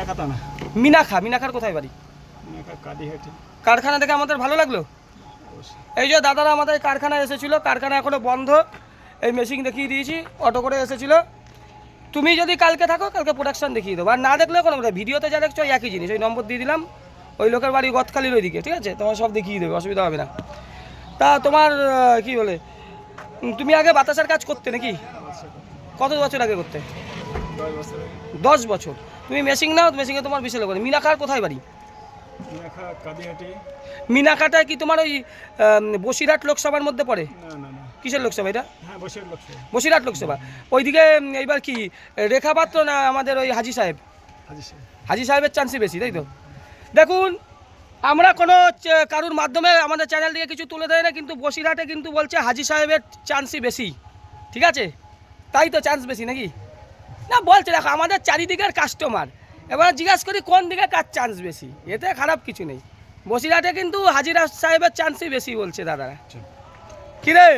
মিনাখা থানা। মিনাখার কোথায় বাড়ি? মিনাখা কাদিহাটি। কারখানা দেখে আমাদের ভালো লাগলো। এই যে দাদারা আমাদের কারখানায় এসেছিলো, কারখানা এখনো বন্ধ, এই মেশিন দেখিয়ে দিয়েছি, অটো করে এসেছিলো। তুমি যদি কালকে থাকো কালকে প্রোডাকশন দেখিয়ে দেবো, আর না দেখলেও কোনো ভিডিওতে যা দেখছো একই জিনিস। ওই নম্বর দিয়ে দিলাম, ওই লোকের বাড়ি গতখালির ওইদিকে, ঠিক আছে? তোমার সব দেখিয়ে দেবে, অসুবিধা হবে না। তা তোমার কি বলে, তুমি আগে বাতাসার কাজ করতে নাকি? কত বছর আগে করতে? 10 বছর। 10 বছর। তুমি মেশিন নাও, মেশিনে তোমার বিশাল করে। মিনাখার কোথায় বাড়ি? মিনাখা কাদিহাটি। মিনাখাটায় কি তোমার ওই বসিরহাট লোকসভার মধ্যে পড়ে? না না না। কিসের লোকসভা এটা? হ্যাঁ, বসিরহাট লোকসভা। বসিরহাট লোকসভা। ওইদিকে এইবার কি রেখা পাত্র না আমাদের ওই হাজি সাহেব? হাজি সাহেব। হাজি সাহেবের চান্সই বেশি, তাই তো? দেখুন, আমরা কোনো কারুর মাধ্যমে আমাদের চ্যানেল থেকে কিছু তুলে দেয় না, কিন্তু বসিরহাটে কিন্তু বলছে হাজি সাহেবের চান্সই বেশি, ঠিক আছে? তাই তো চান্স বেশি নাকি? না বলছে, দেখো আমাদের চারিদিকের কাস্টমার, এবার জিজ্ঞাসা করি কোন দিকে কার চান্স বেশি, এতে খারাপ কিছু নেই। বসিরহাটে কিন্তু হাজি সাহেবের চান্সই বেশি বলছে দাদারা। কিরে?